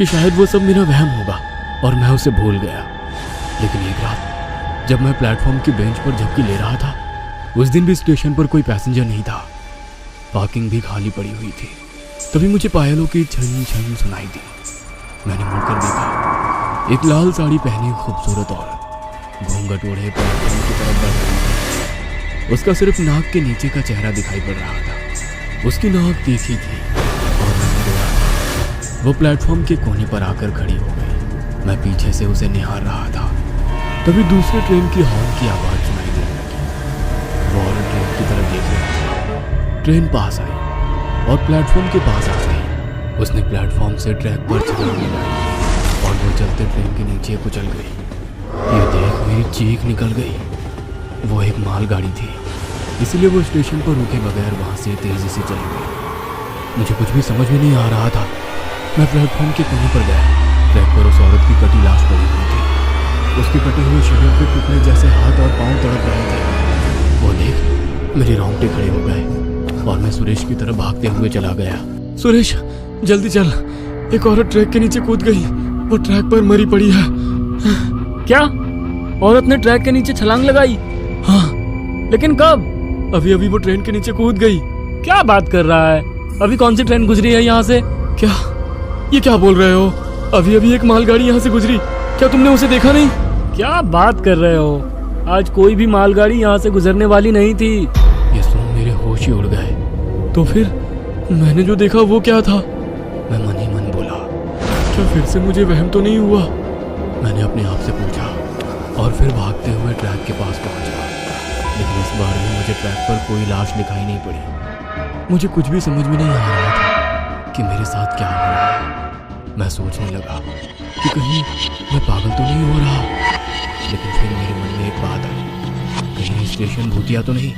कि शायद वो सब मेरा वहम होगा और मैं उसे भूल गया। लेकिन एक रात जब मैं प्लेटफॉर्म की बेंच पर झपकी ले रहा था, उस दिन भी स्टेशन पर कोई पैसेंजर नहीं था, पार्किंग भी खाली पड़ी हुई थी। तभी मुझे पायलों की छन छन सुनाई दी। मैंने मुड़कर देखा, एक लाल साड़ी पहनी खूबसूरत औरत घूंघट ओढ़े प्लेटफॉर्म की तरफ बढ़ रही थी। उसका सिर्फ नाक के नीचे का चेहरा दिखाई पड़ रहा था। उसकी नाक तीखी थी और रंग गोरा था। वो प्लेटफॉर्म के कोने पर आकर खड़ी हो गई। मैं पीछे से उसे निहार रहा था। तभी दूसरे ट्रेन की हॉर्न की आवाज़ सुनाई देने लगी। वो औरत ट्रेन की तरफ देख रही थी। ट्रेन पास आई और प्लेटफॉर्म के पास आ गई। उसने प्लेटफॉर्म से ट्रैक पर छलांग लगाई और वो चलते ट्रेन के नीचे कुचल गई। ये देख मेरी चीख निकल गई। वो एक मालगाड़ी थी, इसीलिए वो स्टेशन पर रुके बगैर वहाँ से तेज़ी से चली गई। मुझे कुछ भी समझ में नहीं आ रहा था। मैं प्लेटफॉर्म के कोने पर गया। ट्रैक पर उस औरत की कटी लाश पड़ी हुई थी। उसके कटे हुए शरीर के टुकड़े जैसे हाथ और पांव तड़प रहे थे। वो देख मेरे रोंगटे खड़े हो गए और मैं सुरेश की तरफ भागते हुए चला गया। सुरेश जल्दी चल, एक औरत ट्रैक के नीचे कूद गई। वो ट्रैक पर मरी पड़ी है। क्या? औरत ने ट्रैक के नीचे छलांग लगाई? हाँ, लेकिन कब? अभी अभी वो ट्रेन के नीचे कूद गई। क्या बात कर रहा है? अभी कौन सी ट्रेन गुजरी है यहाँ से? क्या? ये क्या बोल रहे हो? अभी अभी एक मालगाड़ी यहाँ से गुजरी। क्या तुमने उसे देखा नहीं? क्या बात कर रहे हो? आज कोई भी मालगाड़ी यहाँ से गुजरने वाली नहीं थी। ये सुन मेरे होश ही उड़ गए। तो फिर मैंने जो देखा वो क्या था? मैं मन ही मन बोला, क्या फिर से मुझे वहम तो नहीं हुआ? मैंने अपने आप से पूछा और फिर भागते हुए ट्रैक के पास पहुंचा। लेकिन इस बार भी मुझे ट्रैक पर कोई लाश दिखाई नहीं पड़ी। मुझे कुछ भी समझ में नहीं आ रहा था कि मेरे साथ क्या हो रहा है। मैं सोचने लगा कि कहीं मैं पागल तो नहीं हो रहा। लेकिन फिर मेरे मन में एक बात आई, कहीं स्टेशन भूतिया तो नहीं।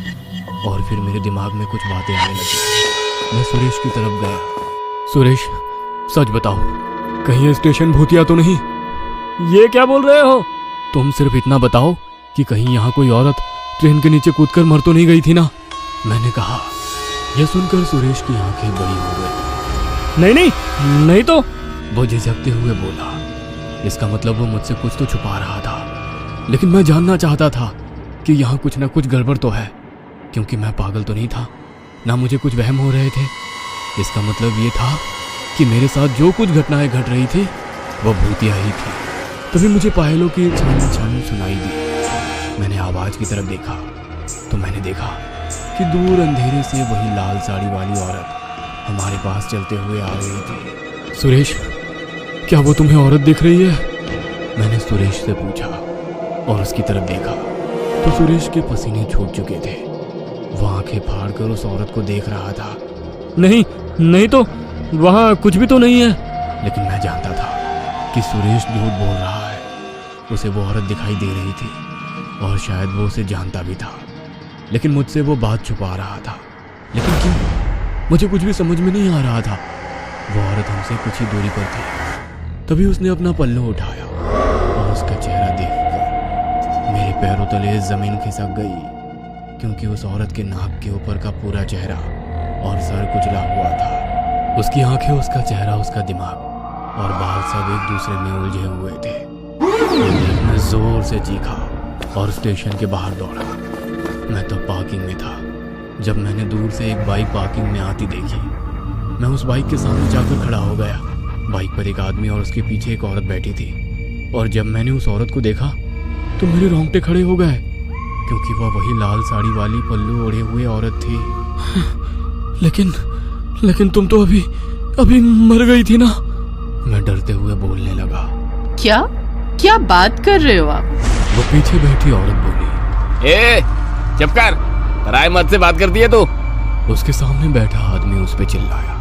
और फिर मेरे दिमाग में कुछ बातें आने लगी। मैं सुरेश की तरफ गया। सुरेश सच बताओ, कहीं ये स्टेशन भूतिया तो नहीं? ये क्या बोल रहे हो? तुम सिर्फ इतना बताओ कि कहीं यहाँ कोई औरत ट्रेन के नीचे कूदकर मर तो नहीं गई थी ना? मैंने कहा। यह सुनकर सुरेश की आंखें बड़ी हो गई। नहीं नहीं नहीं तो। वो झिझकते हुए बोला, इसका मतलब वो मुझसे कुछ तो छुपा रहा था। लेकिन मैं जानना चाहता था कि यहाँ कुछ ना कुछ गड़बड़ तो है, क्योंकि मैं पागल तो नहीं था, ना मुझे कुछ वहम हो रहे थे। इसका मतलब ये था कि मेरे साथ जो कुछ घटनाएं घट रही थी वो भूतिया ही थी। तभी मुझे पायलों की छन छन सुनाई दी। मैंने आवाज की तरफ देखा तो मैंने देखा कि दूर अंधेरे से वही लाल साड़ी वाली औरत हमारे पास चलते हुए आ रही थी। सुरेश, क्या वो तुम्हें औरत दिख रही है? मैंने सुरेश से पूछा और उसकी तरफ देखा तो सुरेश के पसीने छूट चुके थे। वो आंखें फाड़कर उस औरत को देख रहा था। नहीं नहीं तो, वहाँ कुछ भी तो नहीं है। लेकिन मैं जानता था कि सुरेश झूठ बोल रहा है। उसे वो औरत दिखाई दे रही थी और शायद वो उसे जानता भी था, लेकिन मुझसे वो बात छुपा रहा था। लेकिन क्यों? मुझे कुछ भी समझ में नहीं आ रहा था। वो औरत हमसे कुछ ही दूरी पर थी। तभी उसने अपना पल्लू उठाया और उसका चेहरा देखकर मेरे पैरों तले जमीन खिसक गई, क्योंकि उस औरत के नाक के ऊपर का पूरा चेहरा और सर कुचला हुआ था। उसकी आंखें, उसका चेहरा, उसका दिमाग और बाल सब एक दूसरे में उलझे हुए थे। मैं जोर से चीखा और स्टेशन के बाहर दौड़ा। मैं तो पार्किंग में था जब मैंने दूर से एक बाइक पार्किंग में आती देखी। मैं उस बाइक के सामने जाकर खड़ा हो गया। बाइक पर एक आदमी और उसके पीछे एक औरत बैठी थी। और जब मैंने उस औरत को देखा तो मेरे रोंगटे खड़े हो गए, क्योंकि वह वही लाल साड़ी वाली पल्लू ओढ़े हुए औरत थी। लेकिन तुम तो अभी मर गई थी ना? मैं डरते हुए बोलने लगा। क्या बात कर रहे हो आप? वो पीछे बैठी औरत बोली, ए, चुप कर, राय मत से बात करती है तू। उसके सामने बैठा आदमी उस पे चिल्लाया।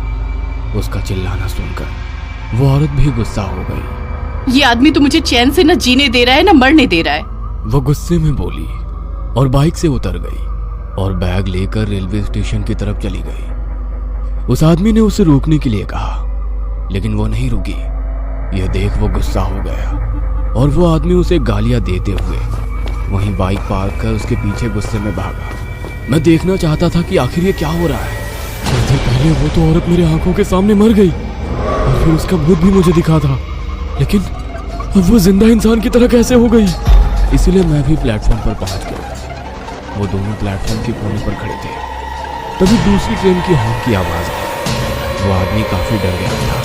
उसका चिल्लाना सुनकर वो औरत भी गुस्सा हो गई। ये आदमी तो मुझे चैन से न जीने दे रहा है न मरने दे रहा है। वो गुस्से में बोली और बाइक से उतर गई और बैग लेकर रेलवे स्टेशन की तरफ चली गई। उस आदमी ने उसे रोकने के लिए कहा, लेकिन वो नहीं रुकी। यह देख वो गुस्सा हो गया और वो आदमी उसे गालियां देते हुए वहीं बाइक पार्क कर उसके पीछे गुस्से में भागा। मैं देखना चाहता था कि आखिर ये क्या हो रहा है। कुछ देर पहले वो तो औरत मेरे आंखों के सामने मर गई और फिर उसका भूत भी मुझे दिखा था, लेकिन अब वो जिंदा इंसान की तरह कैसे हो गई। इसीलिए मैं भी प्लेटफॉर्म पर पहुंच गया। वो दोनों प्लेटफॉर्म के कोने पर खड़े थे। तभी दूसरी ट्रेन की हॉर्न की आवाज आई। वो आदमी काफी डर गया था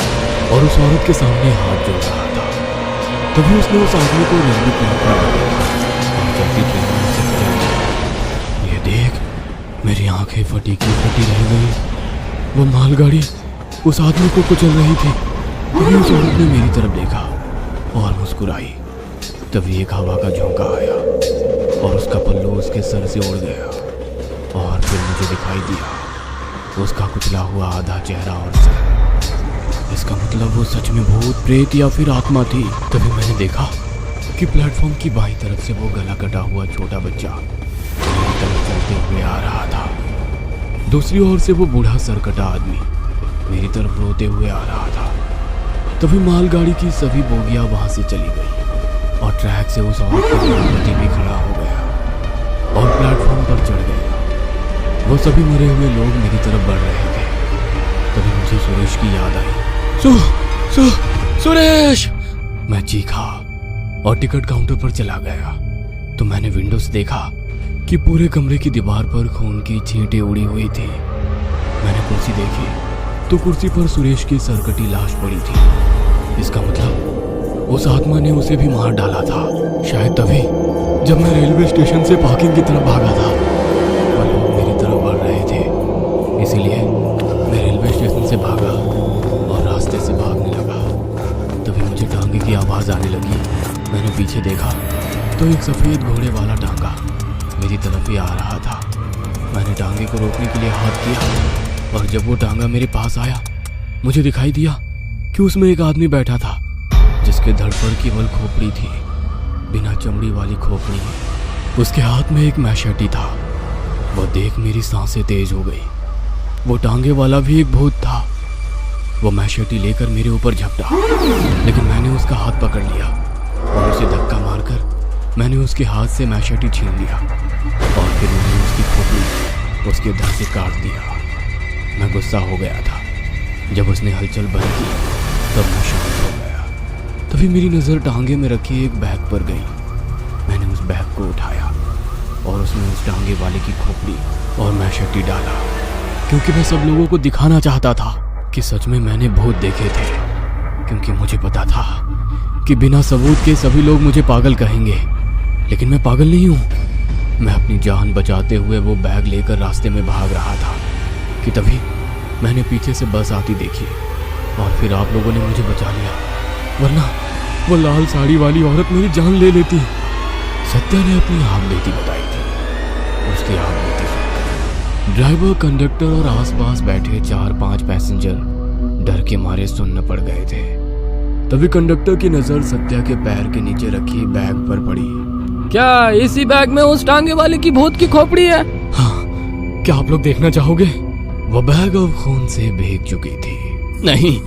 और उस औरत के सामने हाथ जोड़ रहा था। तभी उसने उस आदमी को रेलवे ट्रैक पर लगाया और चलती ट्रेन में से गुजर। ये देख, मेरी आंखें फटी की फटी रह गई। वो मालगाड़ी उस आदमी को कुचल रही थी। तभी उस औरत ने मेरी तरफ देखा और मुस्कुराई। तभी एक हवा का झोंका आया और उसका पल्लू उसके सर से उड़ गया और फिर मुझे दिखाई दिया उसका कुचला हुआ आधा चेहरा और सर। इसका मतलब वो सच में भूत, प्रेत या फिर आत्मा थी। तभी मैंने देखा कि प्लेटफॉर्म की बाईं तरफ से वो गला कटा हुआ छोटा बच्चा मेरी तरफ चलते हुए आ रहा था। दूसरी ओर से वो बूढ़ा सरकटा आदमी मेरी तरफ रोते हुए आ रहा था। तभी मालगाड़ी की सभी बोगियां वहां से चली गई और ट्रैक से उस औरत का पति भी खड़ा हो गया और प्लेटफॉर्म पर चढ़ गए। वो सभी मरे हुए लोग मेरी तरफ बढ़ रहे थे। तभी मुझे सुरेश की याद आई। सुरेश! मैं चीखा और टिकट काउंटर पर चला गया तो मैंने विंडो से देखा कि पूरे कमरे की दीवार पर खून की छींटें उड़ी हुई थी। मैंने कुर्सी देखी तो कुर्सी पर सुरेश की सरकटी लाश पड़ी थी। इसका मतलब उस आत्मा ने उसे भी मार डाला था। शायद तभी जब मैं रेलवे स्टेशन से पार्किंग की तरफ भागा था, पर लोग मेरी तरफ बढ़ रहे थे। इसीलिए मैं रेलवे स्टेशन से भागा और रास्ते से भागने लगा। तभी मुझे टांगे की आवाज़ आने लगी। मैंने पीछे देखा तो एक सफ़ेद घोड़े वाला टांगा मेरी तरफ ही आ रहा था। मैंने टांगे को रोकने के लिए हाथ किया और जब वो टांगा मेरे पास आया, मुझे दिखाई दिया कि उसमें एक आदमी बैठा था जिसके धड़ पर केवल खोपड़ी थी, बिना चमड़ी वाली खोपड़ी। उसके हाथ में एक मैशेटी था। वो देख मेरी सांसें तेज हो गई। वो टांगे वाला भी एक भूत था। वो मैशेटी लेकर मेरे ऊपर झपटा, लेकिन मैंने उसका हाथ पकड़ लिया और उसे धक्का मारकर मैंने उसके हाथ से मैशेटी छीन लिया और फिर मैंने उसकी खोपड़ी उसके धड़ से काट दिया। मैं गुस्सा हो गया था। जब उसने हलचल बंद की तब मैं शांत हो गया। तभी मेरी नज़र टांगे में रखे एक बैग पर गई। मैंने उस बैग को उठाया और उसमें उस टांगे वाले की खोपड़ी और मैशेटी डाला, क्योंकि मैं सब लोगों को दिखाना चाहता था कि सच में मैंने भूत देखे थे। क्योंकि मुझे पता था कि बिना सबूत के सभी लोग मुझे पागल कहेंगे, लेकिन मैं पागल नहीं हूँ। मैं अपनी जान बचाते हुए वो बैग लेकर रास्ते में भाग रहा था कि तभी मैंने पीछे से बस आती देखी और फिर आप लोगों ने मुझे बचा लिया, वरना वो लाल साड़ी वाली औरत मेरी जान ले लेती। सत्या ने अपनी आग लेती बताई थी। उसकी आग लेती। ड्राइवर, कंडक्टर और आसपास बैठे 4-5 पैसेंजर डर के मारे सुन्न पड़ गए थे। तभी कंडक्टर की नजर सत्या के पैर के नीचे रखी बैग पर पड़ी। क्या इसी बैग में उस टांगे वाले की भूत की खोपड़ी है? हाँ, क्या आप लोग देखना चाहोगे? वो बैग अब खून से भीग चुकी थी। नहीं,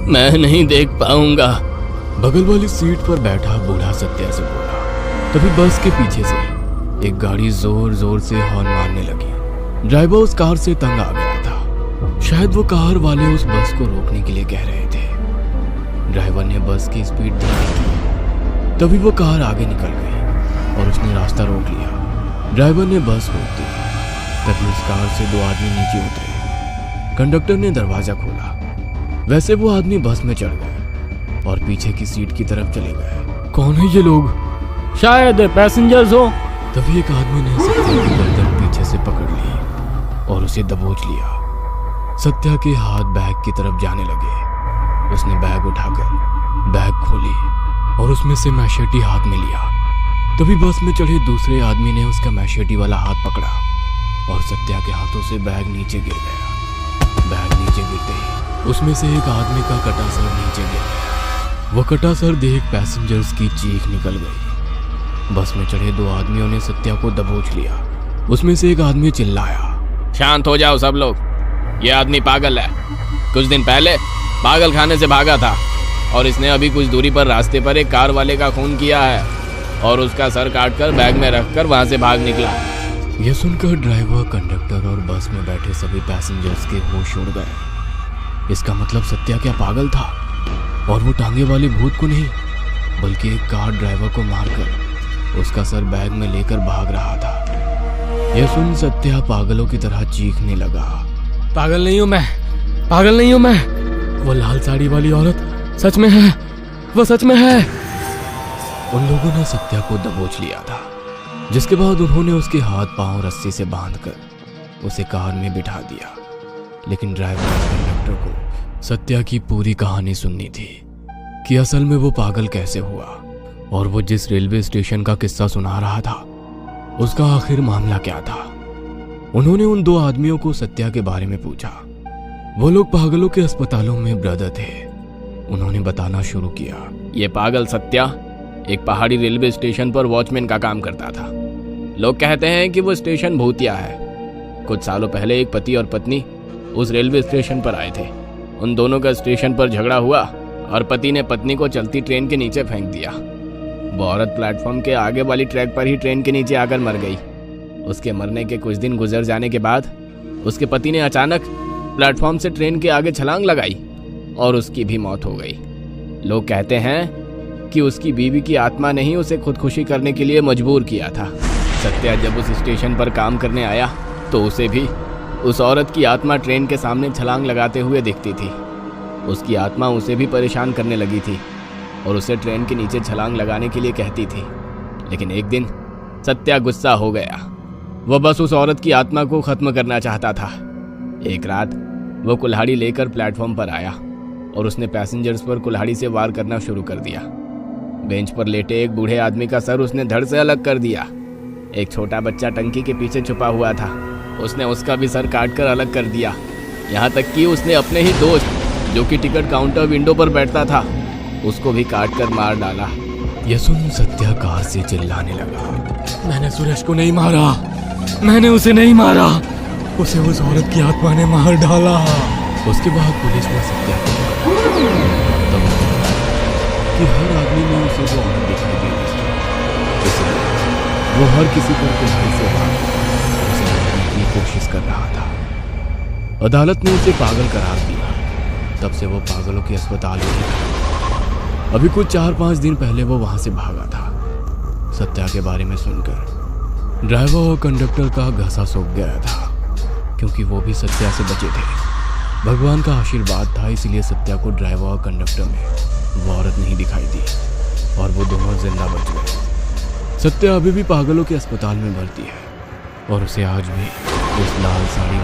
मैं नहीं देख पाऊंगा। बगल वाली सीट पर बैठा बूढ़ा सत्या से बोला। तभी बस के पीछे से एक गाड़ी जोर जोर से हॉर्न मारने लगी। ड्राइवर उस कार से तंग आ गया था। शायद वो कार वाले उस बस को रोकने के लिए कह रहे थे। ड्राइवर ने बस की स्पीड धीमी की। तभी वो कार आगे निकल गई और उसने रास्ता रोक लिया। ड्राइवर ने बस रोक दी। तभी उस कार से 2 आदमी नीचे उतरे। कंडक्टर ने दरवाजा खोला। वैसे वो आदमी बस में चढ़ गए और पीछे की सीट की तरफ चले गए। कौन है ये लोग? शायद पैसेंजर्स हो। तभी एक आदमी ने सत्या की गर्दन पीछे से पकड़ ली और उसे दबोच लिया। सत्या के हाथ बैग की तरफ जाने लगे। उसने बैग उठाकर बैग खोली और उसमें से मैशेटी हाथ में लिया। तभी बस में चढ़े दूसरे आदमी ने उसका मैशेटी वाला हाथ पकड़ा और सत्या के हाथों से बैग नीचे गिर गया। बैग नीचे गिरते ही उसमें से एक आदमी का कटा सर नीचे गिर गया। वो कटा सर देख पैसेंजर्स की चीख निकल गई। बस में चढ़े 2 आदमियों ने सत्या को दबोच लिया। उसमें से एक आदमी चिल्लाया, शांत हो जाओ सब लोग, ये आदमी पागल है। कुछ दिन पहले पागल खाने से भागा था और इसने अभी कुछ दूरी पर रास्ते पर एक कार वाले का खून किया है और उसका सर काटकर बैग में रखकर वहां से भाग निकला। यह सुनकर ड्राइवर, कंडक्टर और बस में बैठे सभी पैसेंजर्स के होश उड़ गए। इसका मतलब सत्या क्या पागल था? और वो टांगे वाले भूत को नहीं बल्कि एक कार ड्राइवर को मारकर उसका सर बैग में लेकर भाग रहा था। यह सुन सत्या पागलों की तरह चीखने लगा। पागल नहीं हूँ मैं, पागल नहीं हूँ मैं। वो लाल साड़ी वाली औरत सच में है, वो सच में है। उन लोगों ने सत्या को दबोच लिया था, जिसके बाद उन्होंने उसके हाथ पांव रस्सी से बांधकर उसे कार में बिठा दिया। लेकिन ड्राइवर और कंडक्टर को सत्या की पूरी कहानी सुननी थी कि असल में वो पागल कैसे हुआ और वो जिस रेलवे स्टेशन का किस्सा सुना रहा था उसका आखिर मामला क्या था। उन्होंने उन दो आदमियों को सत्या के बारे में पूछा। वो लोग पागलों के अस्पतालों में ब्रदर थे। उन्होंने बताना शुरू किया। ये पागल सत्या एक पहाड़ी रेलवे स्टेशन पर वॉचमैन का काम करता था। लोग कहते हैं कि वो स्टेशन भूतिया है। कुछ सालों पहले एक पति और पत्नी उस रेलवे स्टेशन पर आए थे। उन दोनों का स्टेशन पर झगड़ा हुआ और पति ने पत्नी को चलती ट्रेन के नीचे फेंक दिया। वो औरत प्लेटफॉर्म के आगे वाली ट्रैक पर ही ट्रेन के नीचे आकर मर गई। उसके मरने के कुछ दिन गुजर जाने के बाद उसके पति ने अचानक प्लेटफॉर्म से ट्रेन के आगे छलांग लगाई और उसकी भी मौत हो गई। लोग कहते हैं कि उसकी बीवी की आत्मा ने ही उसे खुदकुशी करने के लिए मजबूर किया था। सत्या जब उस स्टेशन पर काम करने आया तो उसे भी उस औरत की आत्मा ट्रेन के सामने छलांग लगाते हुए दिखती थी। उसकी आत्मा उसे भी परेशान करने लगी थी और उसे ट्रेन के नीचे छलांग लगाने के लिए कहती थी। लेकिन एक दिन सत्या गुस्सा हो गया। वह बस उस औरत की आत्मा को खत्म करना चाहता था। एक रात वो कुल्हाड़ी लेकर प्लेटफॉर्म पर आया और उसने पैसेंजर्स पर कुल्हाड़ी से वार करना शुरू कर दिया। बेंच पर लेटे एक बूढ़े आदमी का सर उसने धड़ से अलग कर दिया। एक छोटा बच्चा टंकी के पीछे छुपा हुआ था, उसने उसका भी सर काटकर अलग कर दिया। यहाँ तक कि उसने अपने ही दोस्त जो कि टिकट काउंटर विंडो पर बैठता था उसको भी काटकर मार डाला। यह सुन सत्या कार से चिल्लाने लगा। मैंने सुरेश को नहीं मारा, मैंने उसे नहीं मारा, उसे उस औरत की आत्मा ने मार डाला। उसके बाद पुलिस ने सत्या को पकड़ा। तब कि हर आदमी में उसे वो औरत दिखाई दे रही थी, इसलिए वो हर किसी पर कुल्हाड़ी से मारकर उसे मारने की कोशिश कर रहा था। अदालत ने उसे पागल करार दिया। तब से वो पागलों के अस्पताल में था। अभी कुछ 4-5 दिन पहले वो वहां से भागा था। सत्या के बारे में सुनकर ड्राइवर और कंडक्टर का घसा सूख गया था, क्योंकि वो भी सत्या से बचे थे। भगवान का आशीर्वाद था, इसलिए सत्या को ड्राइवर और कंडक्टर में वो औरत नहीं दिखाई दी और वो दोनों जिंदा बच गए। सत्या अभी भी पागलों के अस्पताल में भर्ती है और उसे आज भी उस लाल साड़ी